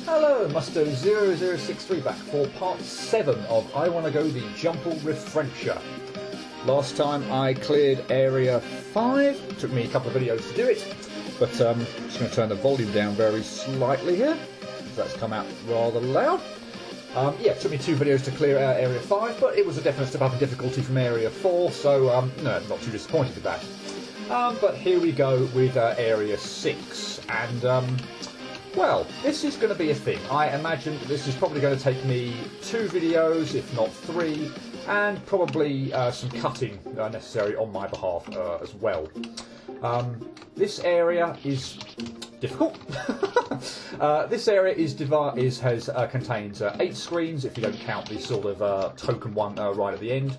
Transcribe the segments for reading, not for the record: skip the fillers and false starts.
Hello, Musto0063 back for part 7 of I Want to Go the Jumple Refrenture. Last time I cleared area 5, it took me a couple of videos to do it, but I'm just going to turn the volume down very slightly here, because that's come out rather loud. Yeah, it took me 2 videos to clear out area 5, but it was a definite step up in difficulty from area 4, so no, not too disappointed with that. But here we go with area 6, and well, this is going to be a thing. I imagine this is probably going to take me 2 videos, if not 3, and probably some cutting necessary on my behalf as well. This area is difficult. This area contains 8 screens, if you don't count the sort of token one right at the end.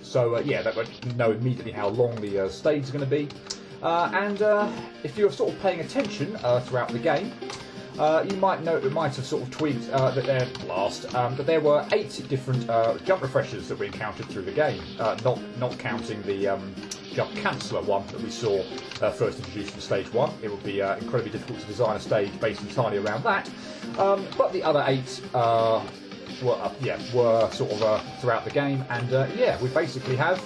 So yeah, that would know immediately how long the stage is going to be. And if you're sort of paying attention throughout the game, you might note, it might have sort of tweaked that there were 8 different jump refreshers that we encountered through the game, not counting the jump canceller one that we saw first introduced in stage 1. It would be incredibly difficult to design a stage based entirely around that. But the other 8 were sort of throughout the game, and yeah, we basically have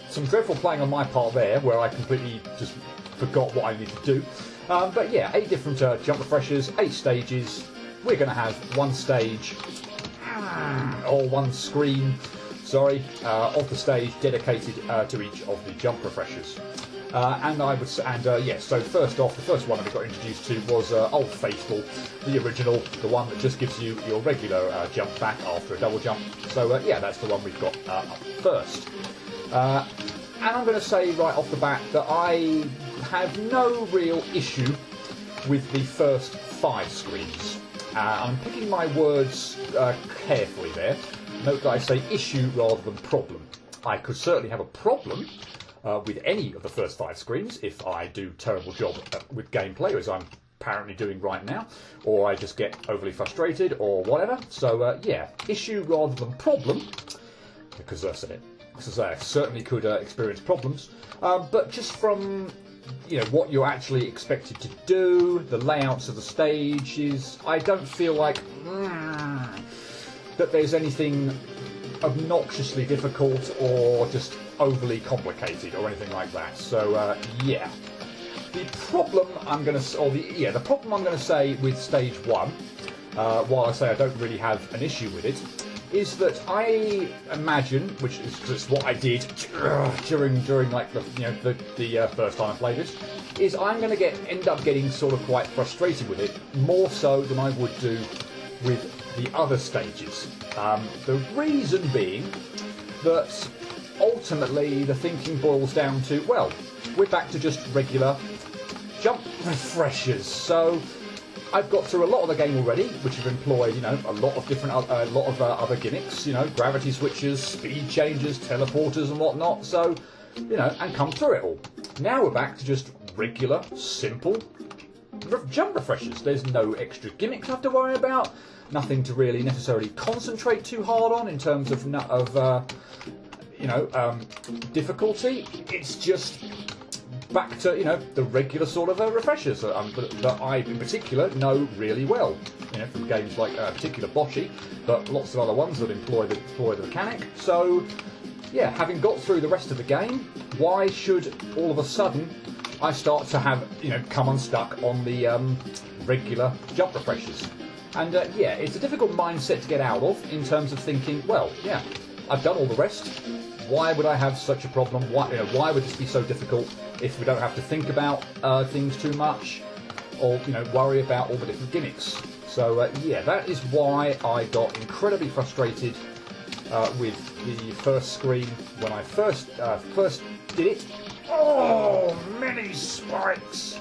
some dreadful playing on my part there, where I completely just forgot what I needed to do. But yeah, 8 different jump refreshers, 8 stages. We're going to have 1 stage, or 1 screen, sorry, of the stage dedicated to each of the jump refreshers. Yes, so first off, the first one that we got introduced to was Old Faithful, the original, the one that just gives you your regular jump back after a double jump. So yeah, that's the one we've got up first. And I'm going to say right off the bat that I have no real issue with the first 5 screens. I'm picking my words carefully there. Note that I say issue rather than problem. I could certainly have a problem with any of the first 5 screens if I do a terrible job with gameplay, as I'm apparently doing right now, or I just get overly frustrated or whatever. So yeah, issue rather than problem, because I said it. As I certainly could experience problems, but just from what you're actually expected to do, the layouts of the stages, I don't feel like that there's anything obnoxiously difficult or just overly complicated or anything like that. So yeah, the problem I'm going to say with stage 1, while I say I don't really have an issue with it, is that I imagine, which is what I did during like the first time I played this, is I'm going to end up getting sort of quite frustrated with it, more so than I would do with the other stages. The reason being that ultimately the thinking boils down to, well, we're back to just regular jump refreshers. So I've got through a lot of the game already, which have employed, a lot of different, other gimmicks, gravity switches, speed changes, teleporters and whatnot. So, and come through it all. Now we're back to just regular, simple jump refreshers. There's no extra gimmicks I have to worry about. Nothing to really necessarily concentrate too hard on in terms of difficulty. It's just back to the regular sort of refreshers that I in particular know really well, from games like particular Bocce, but lots of other ones that employ the mechanic. So yeah, having got through the rest of the game, why should all of a sudden I start to have come unstuck on the regular jump refreshers? And yeah, it's a difficult mindset to get out of in terms of thinking, well, yeah, I've done all the rest. Why would I have such a problem? Why would this be so difficult if we don't have to think about things too much, or worry about all the different gimmicks? So yeah, that is why I got incredibly frustrated with the first screen when I first did it. Oh, many spikes!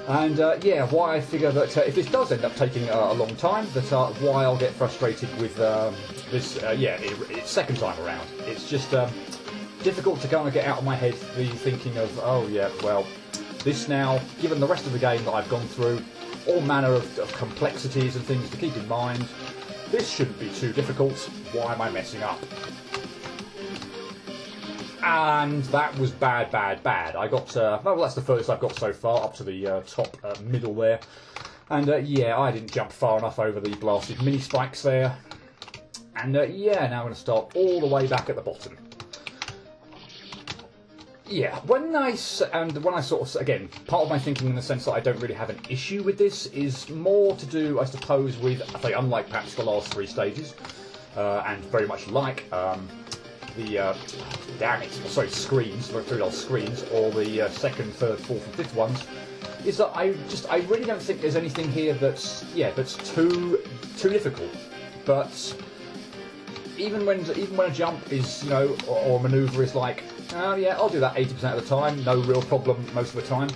And yeah, why I figure that if this does end up taking a long time, that why I'll get frustrated with this, it's second time around. It's just difficult to kind of get out of my head the thinking of, oh yeah, well, this now, given the rest of the game that I've gone through, all manner of complexities and things to keep in mind, this shouldn't be too difficult. Why am I messing up? And that was bad, bad, bad. I got, well, that's the furthest I've got so far, up to the top middle there. And yeah, I didn't jump far enough over the blasted mini spikes there. And yeah, now I'm going to start all the way back at the bottom. Yeah, when I sort of, again, part of my thinking in the sense that I don't really have an issue with this is more to do, I suppose, with, I think, unlike perhaps the last 3 stages, and very much like the screens, the 3 screens, or the second, third, fourth, and fifth ones, is that I really don't think there's anything here that's too difficult. But even when a jump is, you know, or a manoeuvre is like, oh yeah, I'll do that 80% of the time, no real problem most of the time,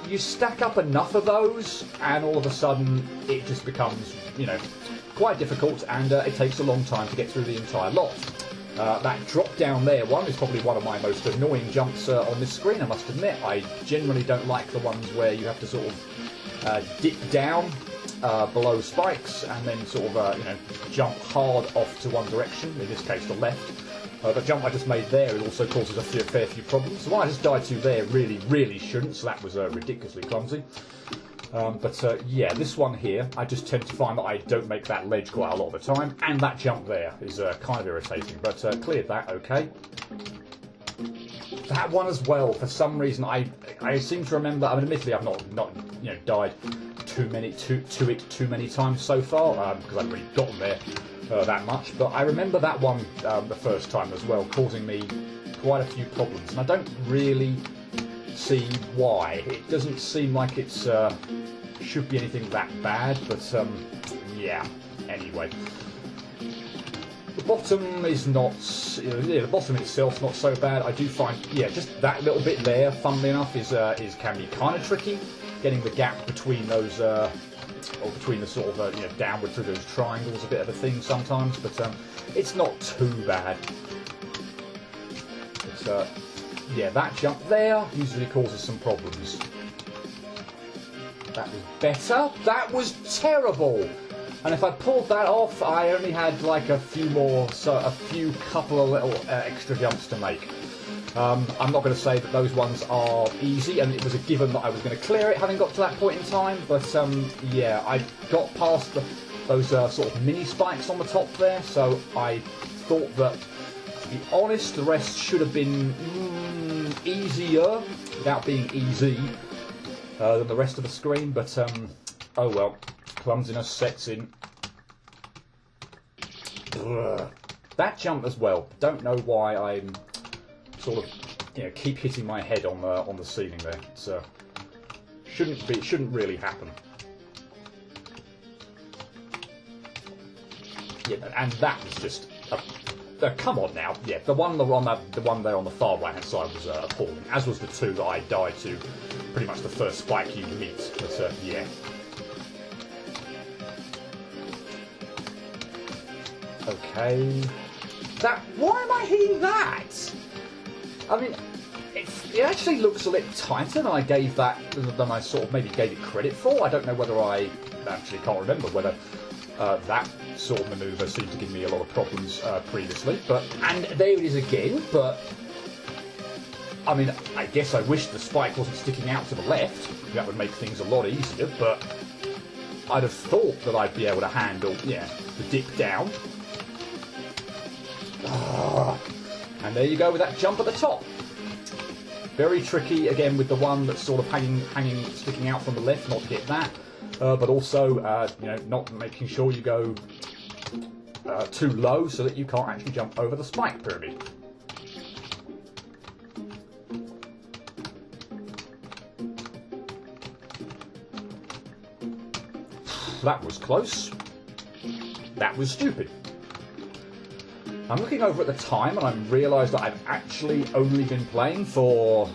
you stack up enough of those, and all of a sudden it just becomes, you know, quite difficult, and it takes a long time to get through the entire lot. That drop down there one is probably one of my most annoying jumps on this screen, I must admit. I generally don't like the ones where you have to sort of dip down below spikes and then sort of you know, jump hard off to one direction, in this case the left. The jump I just made there, it also causes a fair few problems. The one I just died to there really shouldn't, so that was ridiculously clumsy. But yeah, this one here, I just tend to find that I don't make that ledge quite a lot of the time, and that jump there is kind of irritating, but cleared that okay. That one as well, for some reason, I seem to remember, I mean, admittedly I've not you know, died too many times so far, because I haven't really gotten there that much, but I remember that one the first time as well, causing me quite a few problems, and I don't really see why. It doesn't seem like it's should be anything that bad, but yeah, anyway. The bottom is not, you know, yeah, the bottom itself not so bad. I do find, yeah, just that little bit there, funnily enough, is can be kind of tricky, getting the gap between those or between the sort of you know, downward through those triangles, a bit of a thing sometimes, but it's not too bad. But yeah, that jump there usually causes some problems. That was better. That was terrible. And if I pulled that off, I only had like a few couple of little extra jumps to make. I'm not going to say that those ones are easy, and it was a given that I was going to clear it having got to that point in time, but yeah, I got past those sort of mini spikes on the top there, so I thought that, to be honest, the rest should have been easier, without being easy, than the rest of the screen, but oh well, clumsiness sets in. Ugh. That jump as well, don't know why I'm sort of, you know, keep hitting my head on the ceiling there. It's shouldn't really happen. Yeah, and that was just come on now. Yeah, the one there on the far right hand side was appalling, as was the 2 that I died to pretty much the first spike you meet. But yeah. Okay. Why am I hitting that? I mean, it actually looks a little tighter than I gave that, than I sort of maybe gave it credit for. I don't know whether I actually can't remember whether that sort of manoeuvre seemed to give me a lot of problems previously. And there it is again, but I mean, I guess I wish the spike wasn't sticking out to the left. That would make things a lot easier, but I'd have thought that I'd be able to handle, yeah, the dip down. And there you go with that jump at the top. Very tricky again with the one that's sort of sticking out from the left, not to get that, but also you know, not making sure you go too low so that you can't actually jump over the spike pyramid. That was close. That was stupid. I'm looking over at the time and I realised that I've actually only been playing for,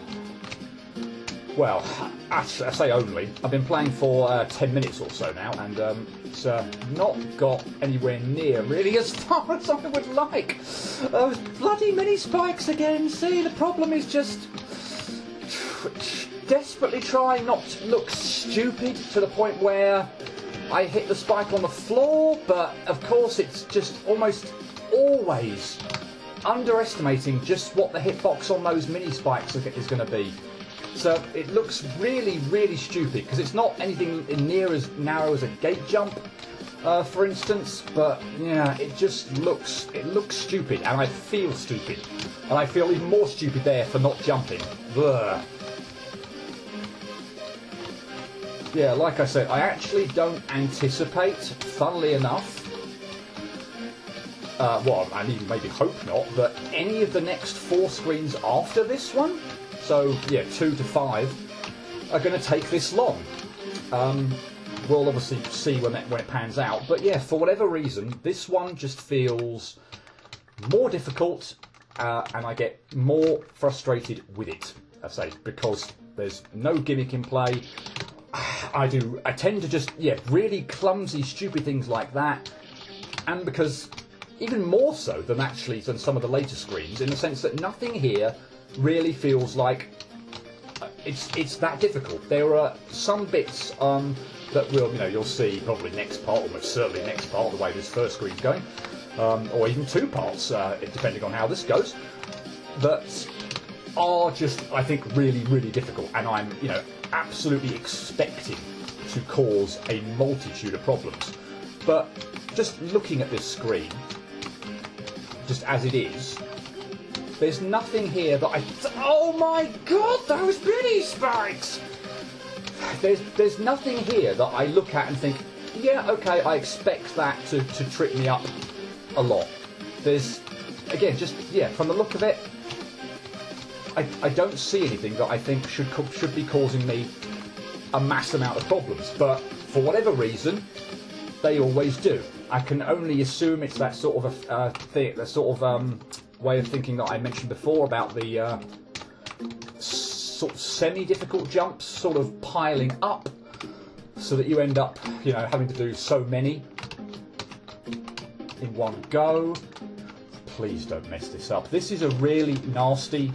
well, I say only, I've been playing for 10 minutes or so now, and it's not got anywhere near really as far as I would like. Those bloody mini spikes again. See, the problem is just desperately trying not to look stupid to the point where I hit the spike on the floor, but of course it's just almost always underestimating just what the hitbox on those mini spikes is going to be. So it looks really, really stupid because it's not anything near as narrow as a gate jump, for instance. But yeah, it just looks stupid, and I feel stupid, and I feel even more stupid there for not jumping. Ugh. Yeah, like I said, I actually don't anticipate, funnily enough, well, and even maybe hope not, that any of the next 4 screens after this one, so yeah, 2 to 5, are going to take this long. We'll obviously see when it pans out, but yeah, for whatever reason, this one just feels more difficult, and I get more frustrated with it, I say, because there's no gimmick in play. I tend to just, yeah, really clumsy, stupid things like that, and because even more so than some of the later screens, in the sense that nothing here really feels like it's that difficult. There are some bits that you'll see probably next part, almost certainly next part, the way this first screen's going, or even 2 parts, depending on how this goes, that are just, I think, really, really difficult, and I'm, absolutely expecting to cause a multitude of problems. But just looking at this screen, just as it is, there's nothing here that oh my god, those mini spikes! There's nothing here that I look at and think, yeah, okay, I expect that to trip me up a lot. There's, again, just, yeah, from the look of it, I don't see anything that I think should be causing me a mass amount of problems, but for whatever reason, they always do. I can only assume it's that sort of way of thinking that I mentioned before about the sort of semi-difficult jumps sort of piling up, so that you end up, having to do so many in one go. Please don't mess this up. This is a really nasty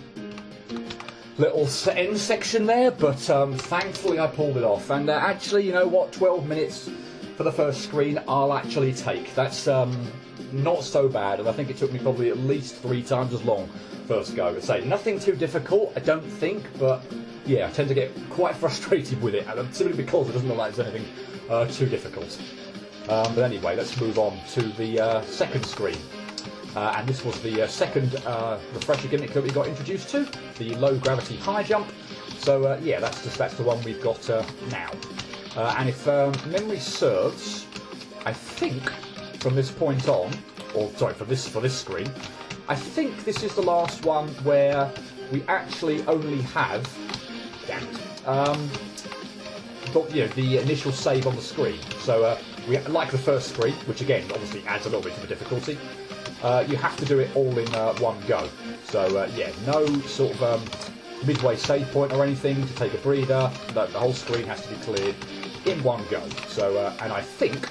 little end section there, but thankfully I pulled it off. And actually, you know what? 12 minutes for the first screen I'll actually take. That's not so bad, and I think it took me probably at least 3 times as long first go. I'd say nothing too difficult, I don't think, but yeah, I tend to get quite frustrated with it, and simply because it doesn't look like there's anything too difficult. But anyway, let's move on to the second screen. And this was the second refresher gimmick that we got introduced to, the low gravity high jump. So yeah, that's the one we've got now. And if memory serves, I think from this point on, or sorry, for this screen, I think this is the last one where we actually only have, the initial save on the screen. So we, like the first screen, which again obviously adds a little bit to the difficulty. You have to do it all in one go. So yeah, no sort of midway save point or anything to take a breather. The whole screen has to be cleared in one go. So and I think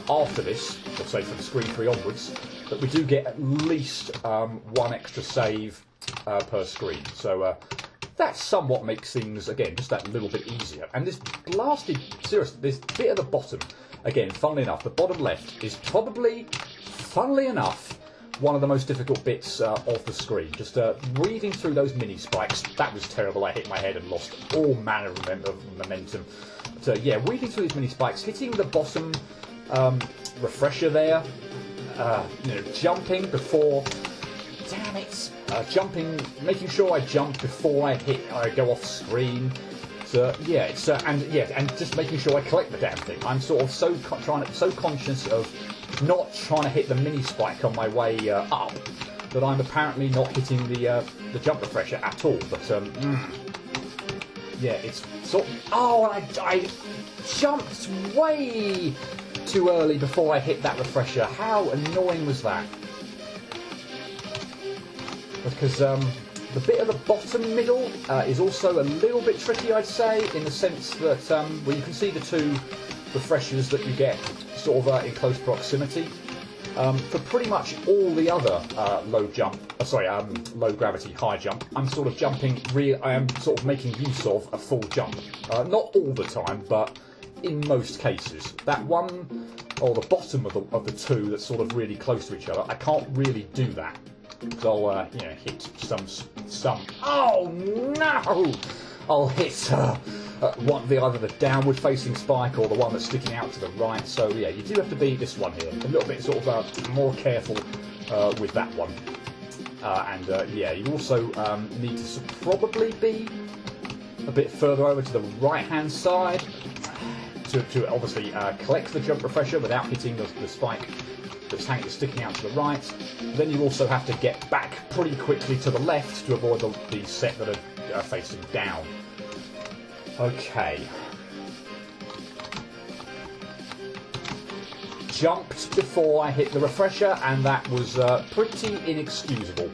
after this, or say from screen 3 onwards, that we do get at least 1 extra save per screen. So that somewhat makes things, again, just that little bit easier. And this blasted, seriously, this bit at the bottom, again, funnily enough, the bottom left is probably, funnily enough, one of the most difficult bits of the screen. Just reading through those mini spikes, that was terrible. I hit my head and lost all manner of momentum. But yeah, weaving through these mini spikes, hitting the bottom refresher there, jumping before, damn it, jumping, making sure I jump before I go off screen. So yeah, it's and just making sure I collect the damn thing. I'm sort of so conscious of not trying to hit the mini spike on my way up that I'm apparently not hitting the jump refresher at all. But yeah, it's sort of, I jumped way too early before I hit that refresher. How annoying was that? Because the bit at the bottom middle is also a little bit tricky, I'd say, in the sense that well, you can see the 2 refreshers that you get sort of in close proximity. For pretty much all the other low gravity high jump, I'm sort of I am sort of making use of a full jump. Not all the time, but in most cases. That one, or the bottom of the 2 that's sort of really close to each other, I can't really do that. because I'll you know, hit some. Oh no! I'll hit either the downward facing spike or the one that's sticking out to the right. So yeah, you do have to be this one here, a little bit sort of more careful with that one. Yeah, you also need to probably be a bit further over to the right-hand side to obviously collect the jump refresher without hitting the spike that's sticking out to the right. Then you also have to get back pretty quickly to the left to avoid the set that are facing down. Okay. Jumped before I hit the refresher, and that was pretty inexcusable.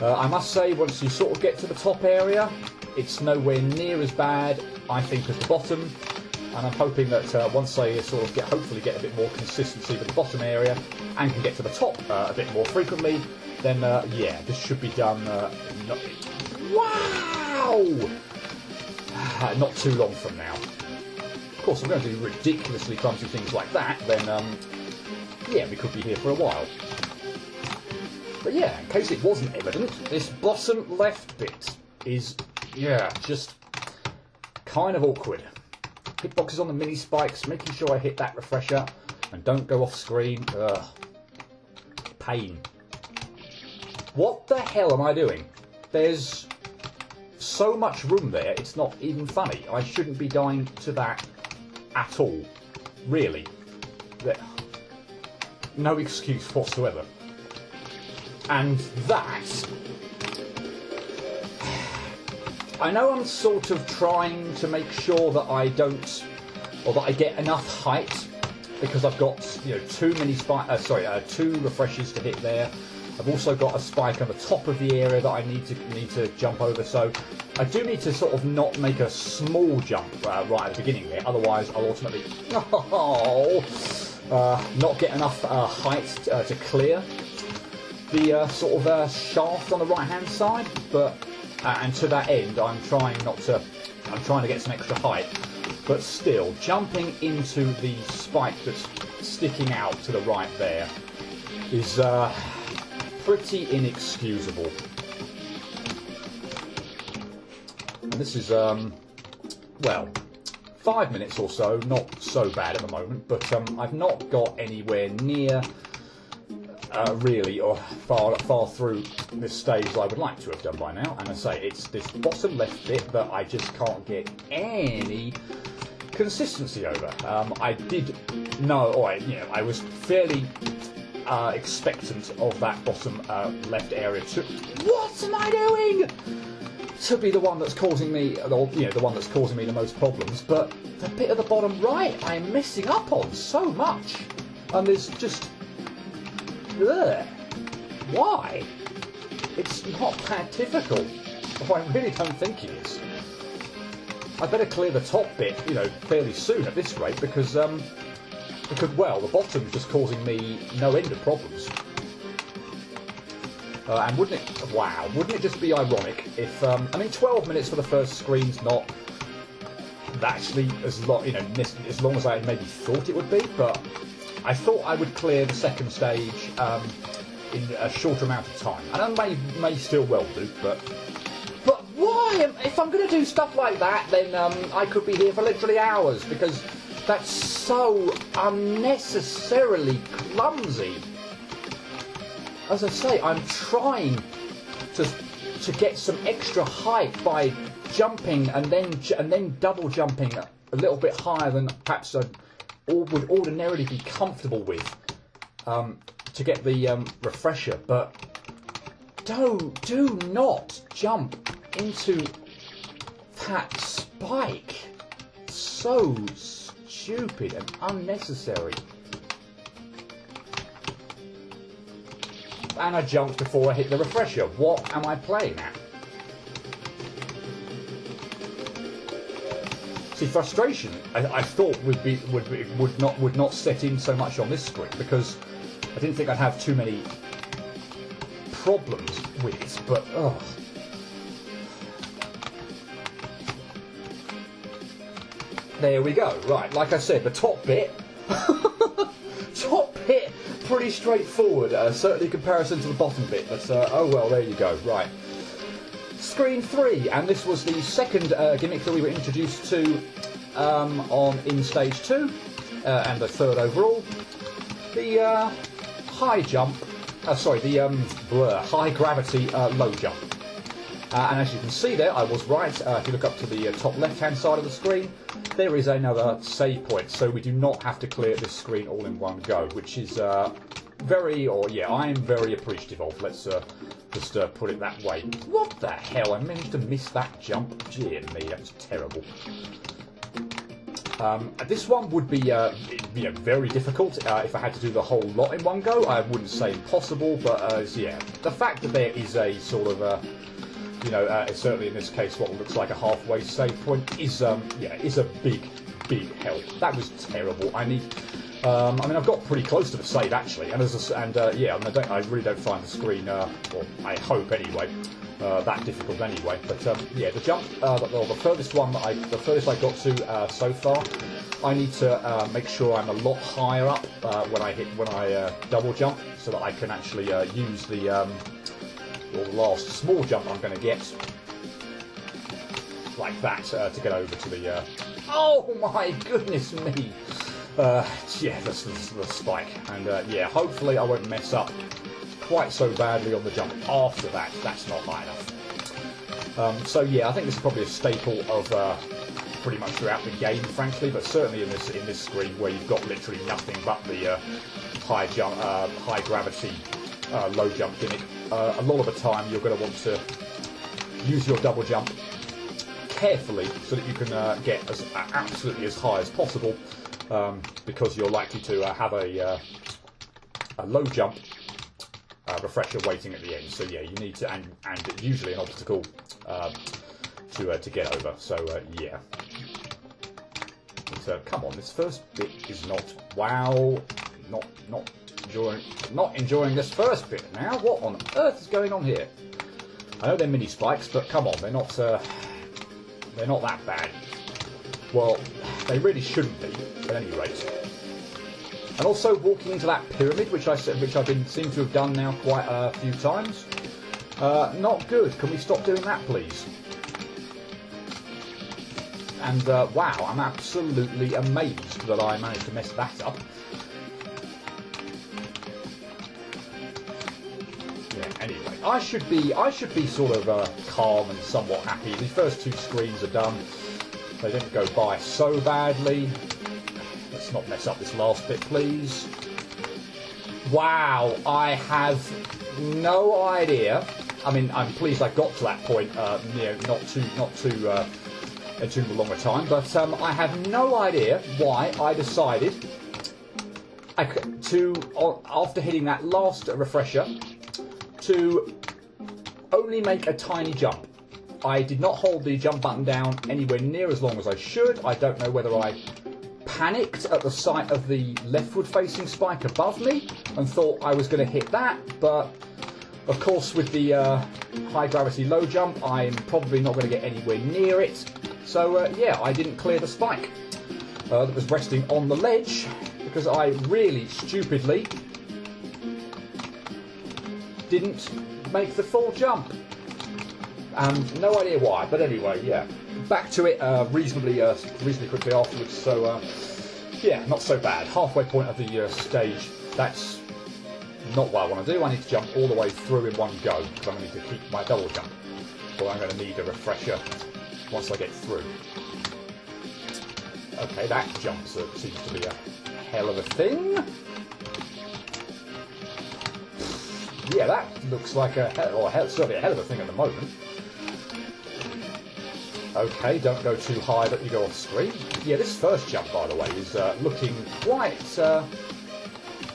I must say, once you sort of get to the top area, it's nowhere near as bad, I think, as the bottom. And I'm hoping that once I sort of hopefully get a bit more consistency with the bottom area and can get to the top a bit more frequently, then yeah, this should be done. Wow! Not too long from now. Of course, if we're going to do ridiculously clumsy things like that, then yeah, we could be here for a while. But yeah, in case it wasn't evident, this bottom left bit is, yeah, just kind of awkward. Hitboxes on the mini spikes, making sure I hit that refresher and don't go off screen. Ugh. Pain. What the hell am I doing? There's so much room there, it's not even funny. I shouldn't be dying to that at all. Really. No excuse whatsoever. And that... I know I'm sort of trying to make sure that I don't, or that I get enough height, because I've got, you know, two refreshers to hit there. I've also got a spike on the top of the area that I need to jump over. So I do need to sort of not make a small jump right at the beginning there. Otherwise, I'll ultimately not get enough height to clear the sort of shaft on the right-hand side, but. And to that end, I'm trying to get some extra height, but still, jumping into the spike that's sticking out to the right there is pretty inexcusable. And this is, well, 5 minutes or so, not so bad at the moment, but I've not got anywhere near really, or far through this stage as I would like to have done by now. And I say, it's this bottom left bit that I just can't get any consistency over. I did know, or I was fairly expectant of that bottom left area to... What am I doing? To be the one that's causing me, or, the one that's causing me the most problems. But the bit at the bottom right, I'm messing up on so much, and there's just... Ugh. Why? It's not that difficult. Oh, I really don't think it is. I better clear the top bit, fairly soon at this rate, because well, the bottom's just causing me no end of problems. And wouldn't it just be ironic if, 12 minutes for the first screen's not actually as long as I maybe thought it would be, but I thought I would clear the second stage in a shorter amount of time, and I may still well do, but why? If I'm going to do stuff like that, then I could be here for literally hours, because that's so unnecessarily clumsy. As I say, I'm trying to get some extra height by jumping and then double jumping a little bit higher than perhaps I would ordinarily be comfortable with to get the refresher, but do not jump into that spike. So stupid and unnecessary. And I jumped before I hit the refresher. What am I playing at? See, frustration I thought would not set in so much on this screen, because I didn't think I'd have too many problems with it, but ugh. There we go. Right, like I said, the top bit pretty straightforward, certainly in comparison to the bottom bit, but oh well, there you go, right. Screen 3, and this was the second gimmick that we were introduced to in Stage 2, and the third overall. The high jump, high gravity low jump. And as you can see there, I was right. If you look up to the top left-hand side of the screen, there is another save point, so we do not have to clear this screen all in one go, which is I am very appreciative of. Let's just put it that way. What the hell? I managed to miss that jump. Dear me, that was terrible. This one would be very difficult if I had to do the whole lot in one go. I wouldn't say impossible, but yeah, the fact that there is a sort of certainly in this case what looks like a halfway save point is a big help. That was terrible. I mean, I've got pretty close to the save actually, and I really don't find the screen, or I hope anyway, that difficult anyway. But the jump, the furthest I got to so far, I need to make sure I'm a lot higher up when I double jump, so that I can actually use the last small jump I'm going to get like that to get over to the. Oh my goodness me! That's the spike, and hopefully I won't mess up quite so badly on the jump after that. That's not high enough. I think this is probably a staple of pretty much throughout the game, frankly, but certainly in this screen where you've got literally nothing but the high jump, high gravity, low jump gimmick. A lot of the time you're going to want to use your double jump carefully so that you can get absolutely as high as possible, because you're likely to have a low jump refresher waiting at the end. So yeah, you need to, and usually an obstacle to get over. So yeah. So come on, this first bit is not enjoying this first bit now. What on earth is going on here? I know they're mini spikes, but come on, they're not that bad. Well, they really shouldn't be, at any rate. And also walking into that pyramid, which I've seem to have done now quite a few times. Not good. Can we stop doing that, please? And wow, I'm absolutely amazed that I managed to mess that up. Anyway, I should be sort of calm and somewhat happy. The first two screens are done. They didn't go by so badly. Let's not mess up this last bit, please. Wow, I have no idea. I mean, I'm pleased I got to that point. Not too long a time, but I have no idea why I decided after hitting that last refresher, to only make a tiny jump. I did not hold the jump button down anywhere near as long as I should. I don't know whether I panicked at the sight of the leftward facing spike above me and thought I was going to hit that, but of course with the high gravity low jump I'm probably not going to get anywhere near it. So I didn't clear the spike that was resting on the ledge, because I really stupidly didn't make the full jump, and no idea why. But anyway, yeah, back to it reasonably quickly afterwards. So not so bad. Halfway point of the stage. That's not what I want to do. I need to jump all the way through in one go, because I'm going to need to keep my double jump, or I'm going to need a refresher once I get through. Okay, that jump seems to be a hell of a thing. Yeah, that looks like certainly a hell of a thing at the moment. Okay, don't go too high that you go off screen. Yeah, this first jump, by the way, is looking quite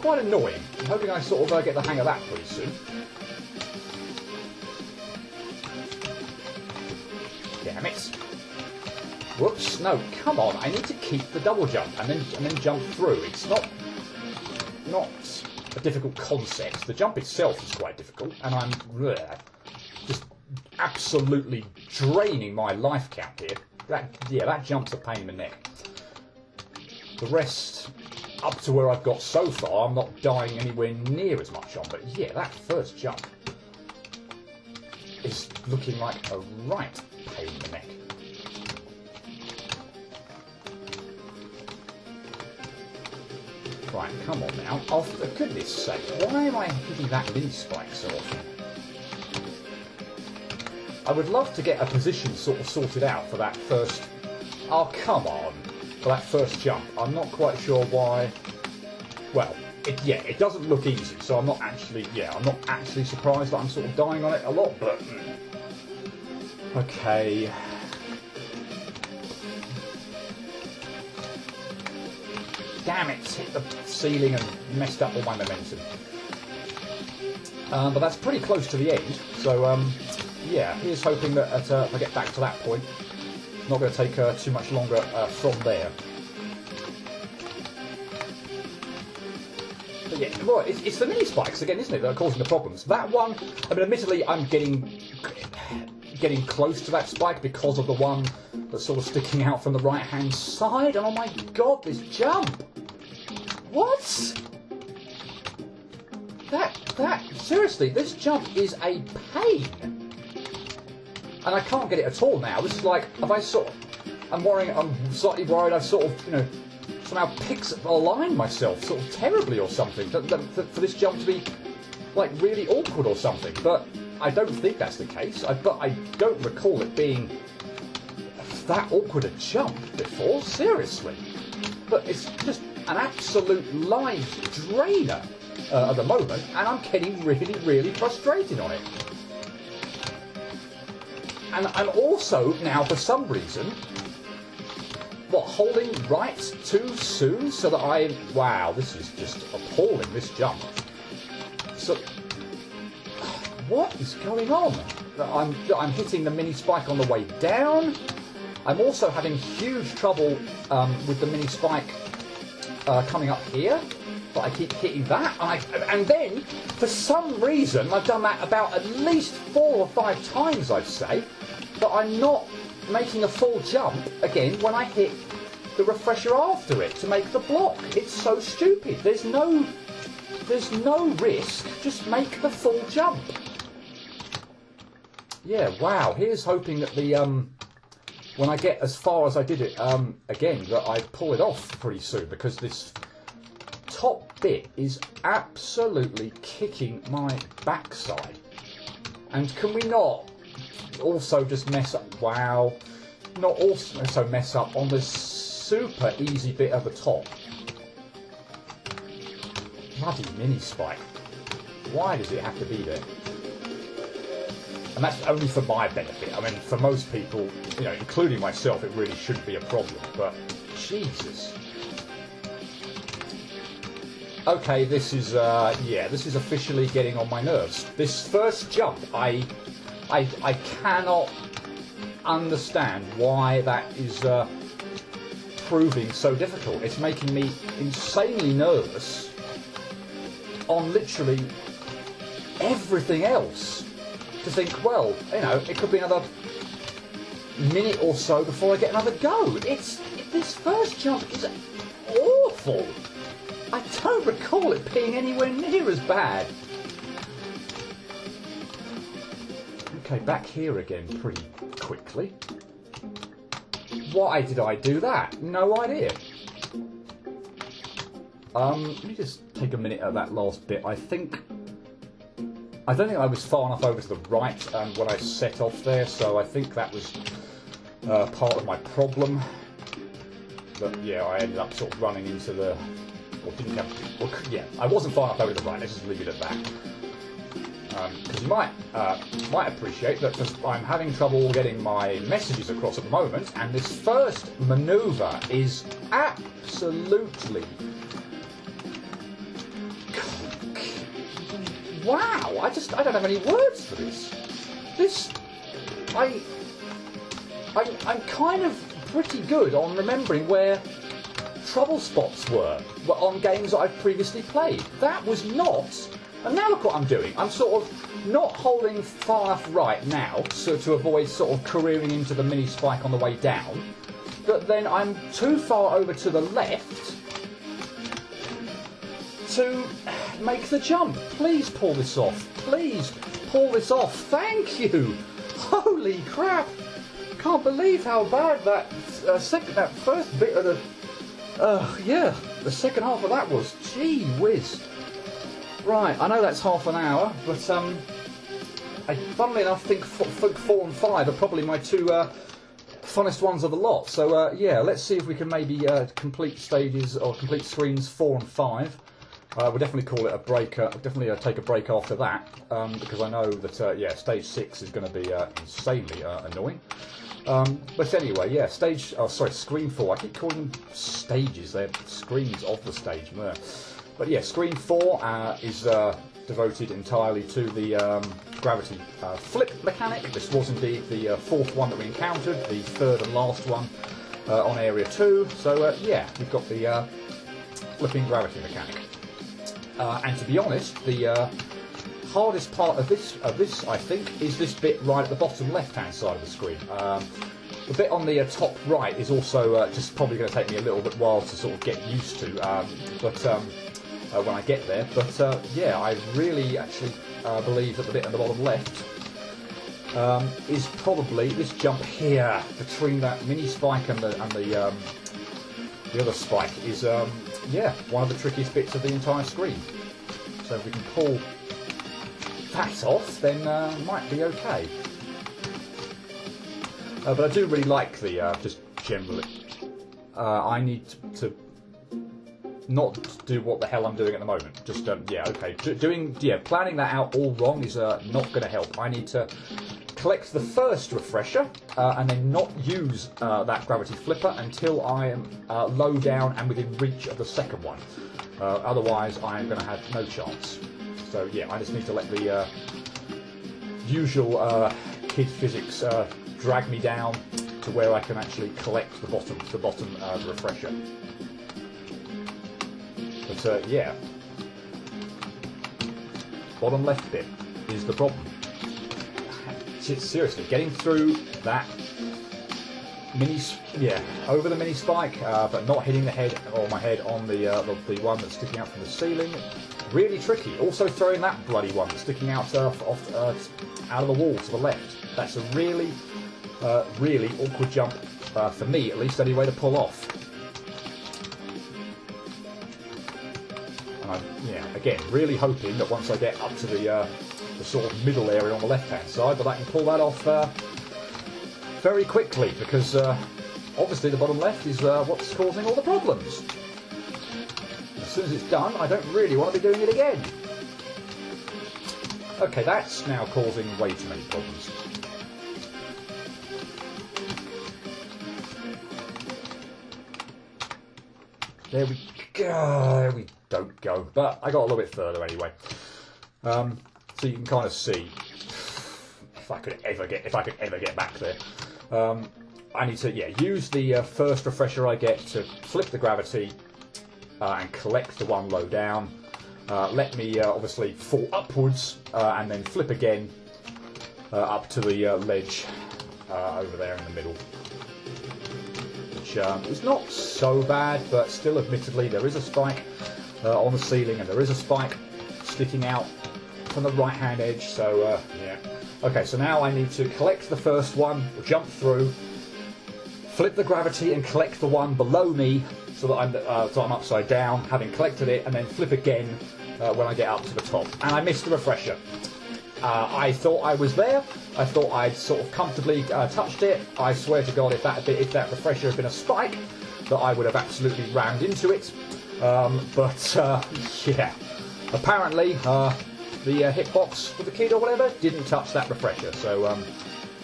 annoying. I'm hoping I sort of get the hang of that pretty soon. Damn it. Whoops, no, come on, I need to keep the double jump and then jump through. It's not a difficult concept. The jump itself is quite difficult, and I'm just absolutely draining my life count here. That jump's a pain in the neck. The rest up to where I've got so far, I'm not dying anywhere near as much on. But yeah, that first jump is looking like a right pain in the neck. Right, come on now. Oh, for goodness sake, why am I hitting that mini spike so often? I would love to get a position sort of sorted out for that first... Oh, come on. For that first jump. I'm not quite sure why... Well, it doesn't look easy, so I'm not actually... Yeah, I'm not actually surprised that I'm sort of dying on it a lot, but... Okay... Damn it, hit the ceiling and messed up all my momentum. But that's pretty close to the end, so yeah, here's hoping that if I get back to that point, it's not going to take too much longer from there. But yeah, well, it's the mini spikes again, isn't it, that are causing the problems. That one, I mean, admittedly, I'm getting close to that spike because of the one that's sort of sticking out from the right-hand side. And oh my god, this jump! What? Seriously, this jump is a pain. And I can't get it at all now. This is like, I'm slightly worried I've sort of, you know, somehow aligned myself sort of terribly or something. For this jump to be, like, really awkward or something. But I don't think that's the case. But I don't recall it being that awkward a jump before, seriously. But it's just an absolute live drainer at the moment, and I'm getting really, really frustrated on it. And I'm also now, for some reason, holding right too soon, so that wow, this is just appalling, this jump. So, what is going on? I'm hitting the mini spike on the way down. I'm also having huge trouble with the mini spike coming up here, but I keep hitting that. And then, for some reason, I've done that about at least 4 or 5 times, I'd say, but I'm not making a full jump again when I hit the refresher after it to make the block. It's so stupid. There's no risk. Just make the full jump. Yeah, wow. Here's hoping that the when I get as far as I did it again, that I pull it off pretty soon, because this top bit is absolutely kicking my backside. And can we not also just mess up? Wow, not also mess up on this super easy bit at the top. Bloody mini spike. Why does it have to be there? And that's only for my benefit. I mean, for most people, you know, including myself, it really shouldn't be a problem. But Jesus. Okay, this is this is officially getting on my nerves. This first jump, I cannot understand why that is proving so difficult. It's making me insanely nervous on literally everything else. To think, well, you know, it could be another minute or so before I get another go. This first jump is awful. I don't recall it being anywhere near as bad. Okay, back here again pretty quickly. Why did I do that? No idea. Let me just take a minute at that last bit. I don't think I was far enough over to the right when I set off there, so I think that was part of my problem. But yeah, I ended up sort of running into the... I wasn't far enough over to the right, let's just leave it at that. Because you might appreciate that I'm having trouble getting my messages across at the moment, and this first manoeuvre is absolutely... Wow, I don't have any words for this. I'm kind of pretty good on remembering where trouble spots were on games that I've previously played. That was not, and now look what I'm doing. I'm sort of not holding far enough right now so to avoid sort of careering into the mini spike on the way down, but then I'm too far over to the left to make the jump. Please pull this off. Please pull this off. Thank you. Holy crap! Can't believe how bad that first bit of the the second half of that was. Gee whiz. Right, I know that's half an hour, but I funnily enough think 4 and 5 are probably my two funnest ones of the lot. So yeah, let's see if we can maybe complete stages or complete screens 4 and 5. We'll definitely call it a break. Definitely take a break after that because I know that yeah, stage 6 is going to be insanely annoying. But anyway, yeah, screen 4. I keep calling them stages. They're screens of the stage. But yeah, screen 4 is devoted entirely to the gravity flip mechanic. This was indeed the fourth one that we encountered, the third and last one on area 2. So yeah, we've got the flipping gravity mechanic. And to be honest, the hardest part of this, I think, is this bit right at the bottom left-hand side of the screen. The bit on the top right is also just probably going to take me a little bit while to sort of get used to, when I get there. But yeah, I really actually believe that the bit on the bottom left is probably this jump here between that mini spike and the other spike is yeah, one of the trickiest bits of the entire screen. So if we can pull that off, then it might be okay. But I do really like the just generally. I need to not do what the hell I'm doing at the moment. Just yeah, okay. Planning that out all wrong is not going to help. I need to collect the first refresher and then not use that gravity flipper until I am low down and within reach of the second one. Otherwise, I am going to have no chance. So yeah, I just need to let the usual kid physics drag me down to where I can actually collect the bottom refresher. But yeah, bottom left bit is the problem. Seriously, getting through that over the mini spike, but not hitting the head or my head on the one that's sticking out from the ceiling. Really tricky. Also throwing that bloody one that's sticking out out of the wall to the left. That's a really awkward jump for me, at least, anyway, to pull off. And I'm, yeah, again, really hoping that once I get up to the sort of middle area on the left-hand side, that I can pull that off very quickly, because obviously the bottom left is what's causing all the problems. As soon as it's done, I don't really want to be doing it again. Okay, that's now causing way too many problems. There we go. There we don't go. But I got a little bit further anyway. So you can kind of see if I could ever get back there. I need to use the first refresher I get to flip the gravity and collect the one low down. Let me obviously fall upwards and then flip again up to the ledge over there in the middle. Which is not so bad, but still, admittedly, there is a spike on the ceiling and there is a spike sticking out from the right-hand edge. So yeah. Okay, so now I need to collect the first one, jump through, flip the gravity and collect the one below me so that I'm upside down, having collected it, and then flip again when I get up to the top. And I missed the refresher. I thought I was there. I thought I'd sort of comfortably touched it. I swear to God, if that refresher had been a spike, that I would have absolutely rammed into it. But yeah, apparently the hitbox for the kid or whatever didn't touch that refresher. So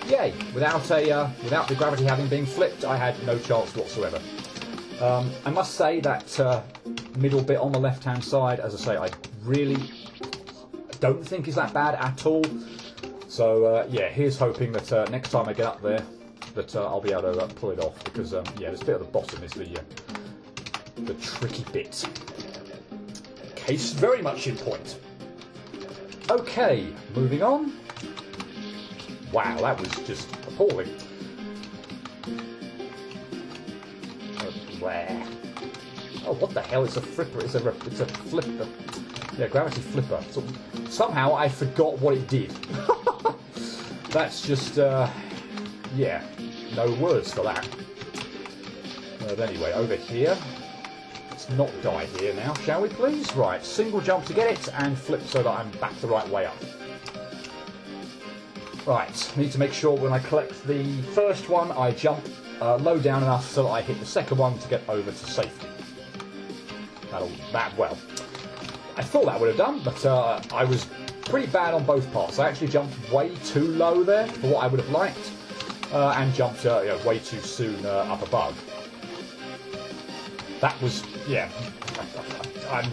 yay! Without the gravity having been flipped, I had no chance whatsoever. I must say that middle bit on the left-hand side, as I say, I really don't think is that bad at all. So yeah, here's hoping that next time I get up there, that I'll be able to pull it off, because yeah, this bit at the bottom is the tricky bit. Case very much in point. Okay, moving on. Wow, that was just appalling. Oh, what the hell? It's a flipper. It's a flipper. Yeah, gravity flipper. So, somehow I forgot what it did. That's just, yeah, no words for that. But anyway, over here. Let's not die here now, shall we please? Right, single jump to get it, and flip so that I'm back the right way up. Right, need to make sure when I collect the first one, I jump low down enough so that I hit the second one to get over to safety. Well, I thought that would have done, but I was pretty bad on both parts. I actually jumped way too low there for what I would have liked, and jumped way too soon up above. That was, yeah, I'm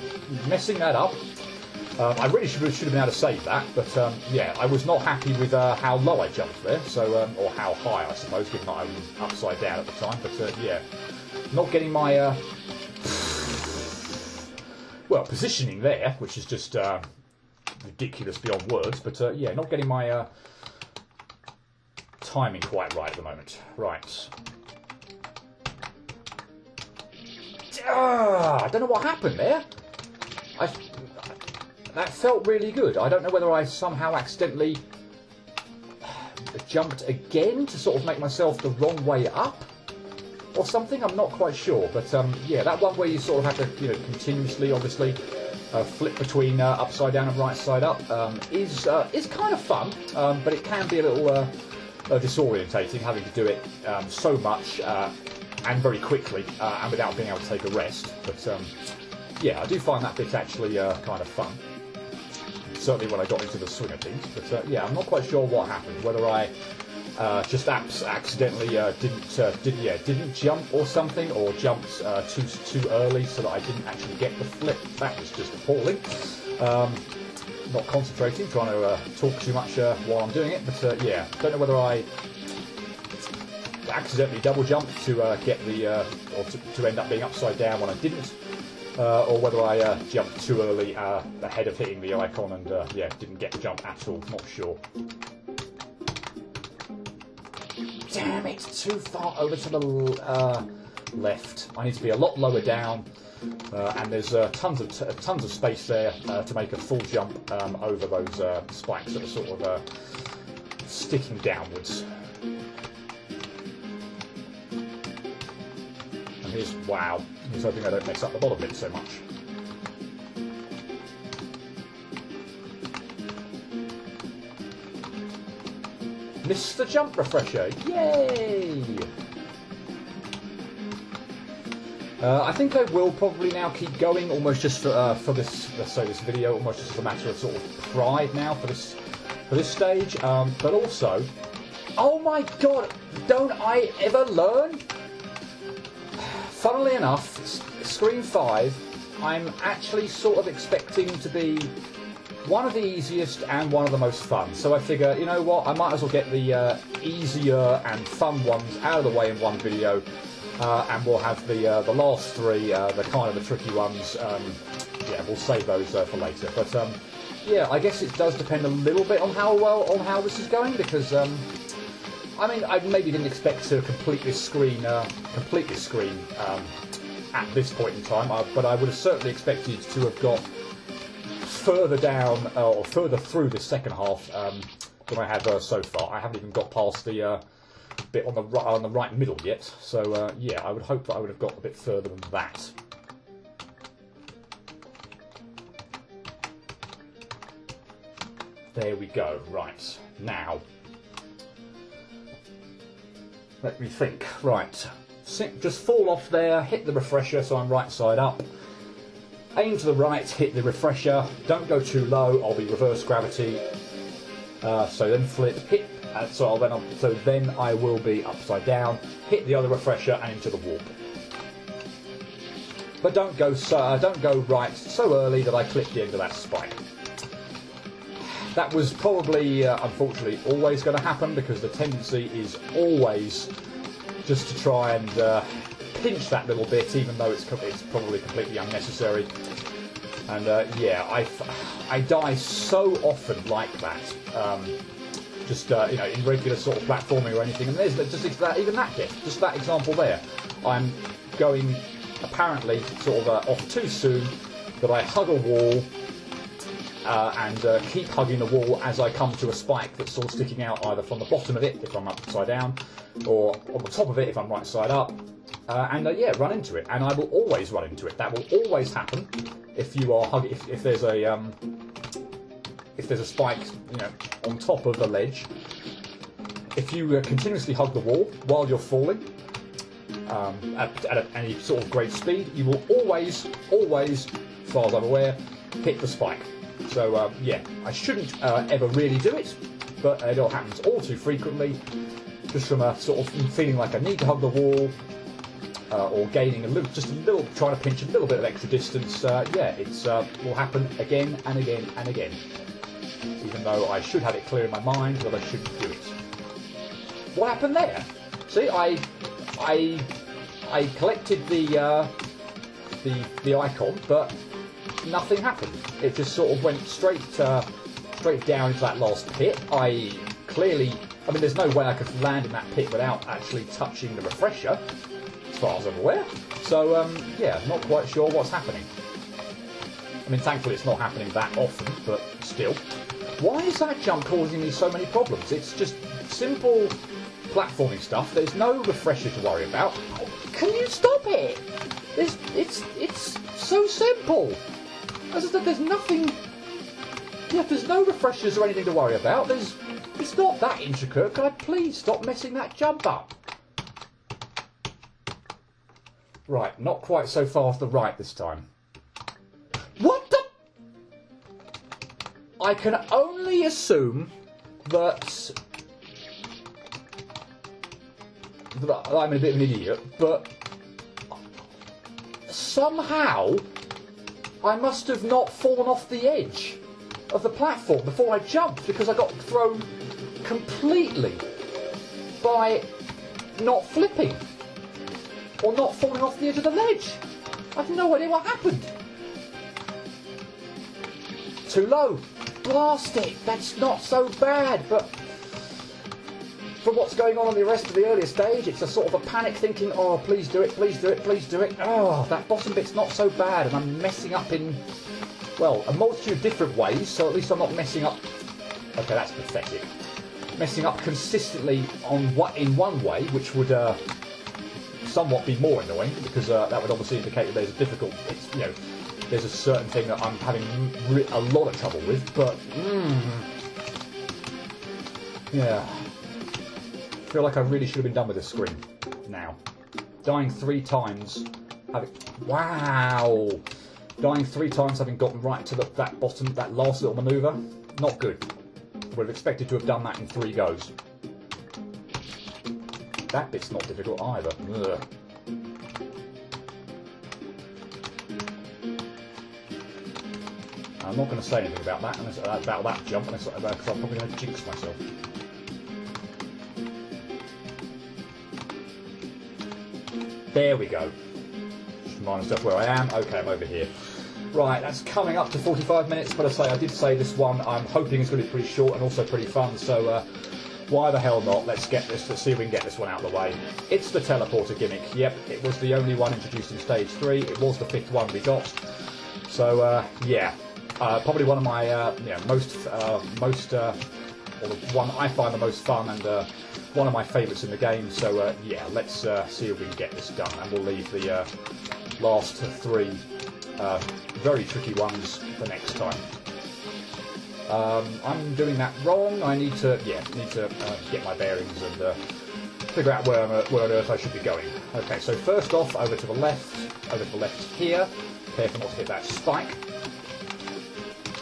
messing that up. I really should have been able to save that, but yeah, I was not happy with how low I jumped there, so or how high, I suppose, given that I was upside down at the time. But yeah, not getting my well, positioning there, which is just ridiculous beyond words. But yeah, not getting my timing quite right at the moment. Right. I don't know what happened there. That felt really good. I don't know whether I somehow accidentally jumped again to sort of make myself the wrong way up or something. I'm not quite sure. But yeah, that one where you sort of have to, continuously, obviously, flip between upside down and right side up is kind of fun. But it can be a little disorientating having to do it so much and very quickly and without being able to take a rest. But yeah, I do find that bit actually kind of fun. Certainly when I got into the swing of things. But yeah, I'm not quite sure what happened. Whether I just accidentally didn't jump or something, or jumped too early so that I didn't actually get the flip. That was just appalling. Not concentrating, trying to talk too much while I'm doing it. But yeah, don't know whether I accidentally double jumped to get the or to end up being upside down when I didn't. Or whether I jumped too early ahead of hitting the icon and yeah, didn't get the jump at all. Not sure. Damn it! Too far over to the left. I need to be a lot lower down, and there's tons of space there to make a full jump over those spikes that are sort of sticking downwards. And here's wow. He's hoping I don't mess up the bottom bit so much. Mr. Jump Refresher, yay! I think I will probably now keep going, almost just for this, let's say this video, almost just as a matter of sort of pride now for this stage. But also, oh my god, don't I ever learn? Funnily enough, Screen 5, I'm actually sort of expecting to be one of the easiest and one of the most fun. So I figure, you know what, I might as well get the easier and fun ones out of the way in one video, and we'll have the last three, the kind of the tricky ones, yeah, we'll save those for later. But yeah, I guess it does depend a little bit on how this is going, because I mean, I maybe didn't expect to complete this screen at this point in time, but I would have certainly expected to have got further down or further through the second half than I have so far. I haven't even got past the bit on the right middle yet, so yeah, I would hope that I would have got a bit further than that. There we go. Right, now let me think. Right, just fall off there, hit the refresher so I'm right side up, aim to the right, hit the refresher, don't go too low, I'll be reverse gravity, so then flip, hit, so then I will be upside down, hit the other refresher and into the warp. But don't go right so early that I clip the end of that spike. That was probably, unfortunately, always going to happen, because the tendency is always just to try and pinch that little bit, even though it's probably completely unnecessary. And yeah, I die so often like that, just you know, in regular sort of platforming or anything. And there's just even that bit, just that example there. I'm going apparently sort of off too soon, that I hug a wall and keep hugging the wall as I come to a spike that's sort of sticking out either from the bottom of it if I'm upside down, or on the top of it if I'm right side up, and yeah, run into it. And I will always run into it. That will always happen if you are hugging. If there's a spike, you know, on top of the ledge. If you continuously hug the wall while you're falling at any sort of great speed, you will always, as far as I'm aware, hit the spike. So yeah, I shouldn't ever really do it, but it all happens all too frequently, just from a sort of feeling like I need to hug the wall, or gaining just a little, trying to pinch a little bit of extra distance. Yeah, it's will happen again and again and again, even though I should have it clear in my mind that I shouldn't do it. What happened there? See, I collected the icon, but nothing happened. It just sort of went straight down into that last pit. I mean, there's no way I could land in that pit without actually touching the refresher, as far as I'm aware. So yeah, not quite sure what's happening. I mean, thankfully it's not happening that often, but still. Why is that jump causing me so many problems? It's just simple platforming stuff. There's no refresher to worry about. Oh, can you stop it? It's so simple. As I said, there's nothing. Yeah, there's no refreshers or anything to worry about. It's not that intricate. Can I please stop messing that jump up? Right, not quite so far to the right this time. What the? I can only assume that I'm a bit of an idiot, but somehow I must have not fallen off the edge of the platform before I jumped, because I got thrown completely by not flipping or not falling off the edge of the ledge. I have no idea what happened. Too low. Blast it. That's not so bad, but from what's going on the rest of the earlier stage, it's a sort of a panic thinking, oh, please do it, please do it, please do it. Oh, that bottom bit's not so bad, and I'm messing up in, well, a multitude of different ways, so at least I'm not messing up. Okay, that's pathetic. Messing up consistently in one way, which would somewhat be more annoying, because that would obviously indicate that there's there's a certain thing that I'm having a lot of trouble with, but yeah. I feel like I really should have been done with this screen now. Dying 3 times, wow! Dying 3 times having gotten right to that bottom, that last little manoeuvre, not good. Would have expected to have done that in 3 goes. That bit's not difficult either. Ugh. I'm not going to say anything about that, about that jump, because I'm probably going to jinx myself. There we go. Just remind myself where I am. Okay, I'm over here. Right, that's coming up to 45 minutes, but I did say this one I'm hoping is going to be pretty short and also pretty fun, so why the hell not? Let's see if we can get this one out of the way. It's the teleporter gimmick. Yep, it was the only one introduced in Stage 3. It was the 5th one we got. So, yeah. Probably one of my or the one I find the most fun, and one of my favourites in the game. So yeah, let's see if we can get this done, and we'll leave the last 3 very tricky ones for next time. I'm doing that wrong. I need to get my bearings and figure out where on earth I should be going. Okay, so first off, over to the left here. Careful not to hit that spike.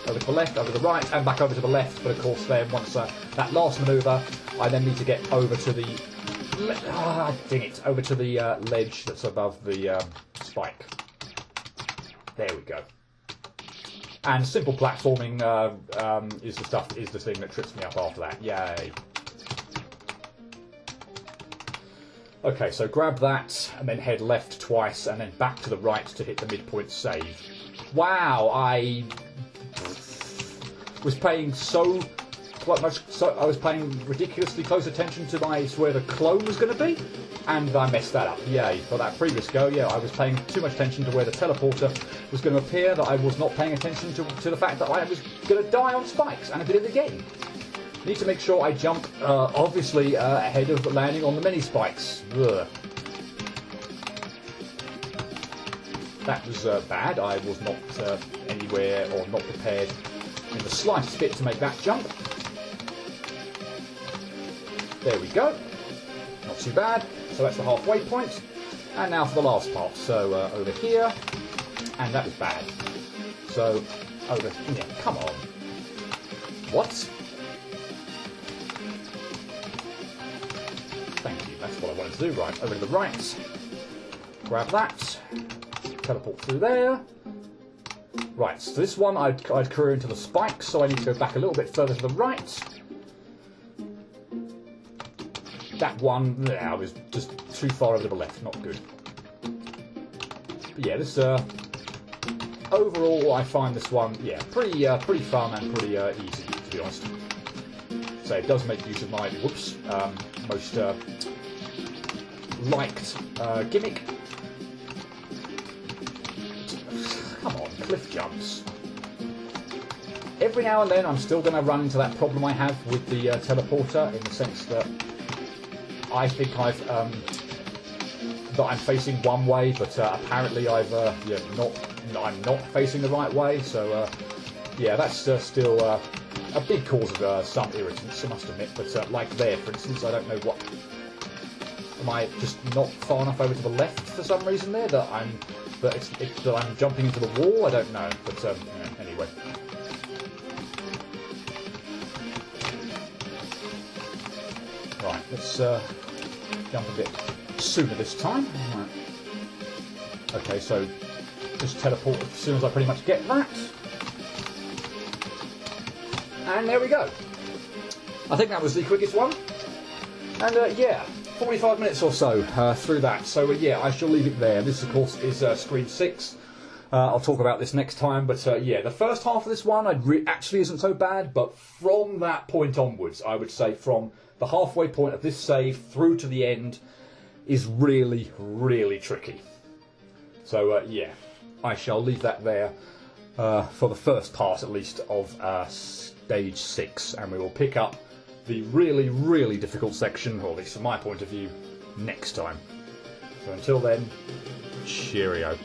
Over to the left, over to the right, and back over to the left. But of course, then once that last manoeuvre, I then need to get over to the over to the ledge that's above the spike. There we go. And simple platforming is the thing that trips me up after that. Yay! Okay, so grab that and then head left twice, and then back to the right to hit the midpoint save. Wow, I was paying I was paying ridiculously close attention to where the clone was going to be. And I messed that up, yay. For that previous go, yeah, I was paying too much attention to where the teleporter was going to appear, that I was not paying attention to the fact that I was going to die on spikes, and I did it again. Need to make sure I jump, obviously, ahead of landing on the mini spikes. Ugh. That was bad. I was not anywhere or not prepared in the slightest bit to make that jump. There we go. Not too bad. So that's the halfway point. And now for the last part. So over here. And that was bad. So over... Yeah, come on. What? Thank you. That's what I wanted to do. Right, over to the right. Grab that. Teleport through there. Right, so this one I'd career into the spikes, so I need to go back a little bit further to the right. That one, I was just too far over to the left, not good. But yeah, this overall I find this one, yeah, pretty fun and pretty easy, to be honest. So it does make use of my most liked gimmick. Come on, cliff jumps. Every now and then I'm still going to run into that problem I have with the teleporter, in the sense that I think that I'm facing one way, but apparently I'm not facing the right way. So yeah, that's still a big cause of some irritants, I must admit. But like there, for instance, I don't know what. Am I just not far enough over to the left for some reason there that I'm jumping into the wall? I don't know, but yeah, anyway. Right, let's jump a bit sooner this time. Right. Okay, so just teleport as soon as I pretty much get that. And there we go. I think that was the quickest one. And yeah, 45 minutes or so through that. So yeah, I shall leave it there. This, of course, is screen 6. I'll talk about this next time. But yeah, the first half of this one actually isn't so bad. But from that point onwards, I would say from the halfway point of this save through to the end is really, really tricky. So yeah, I shall leave that there for the first part, at least, of stage 6. And we will pick up the really, really difficult section, or at least from my point of view, next time. So until then, cheerio.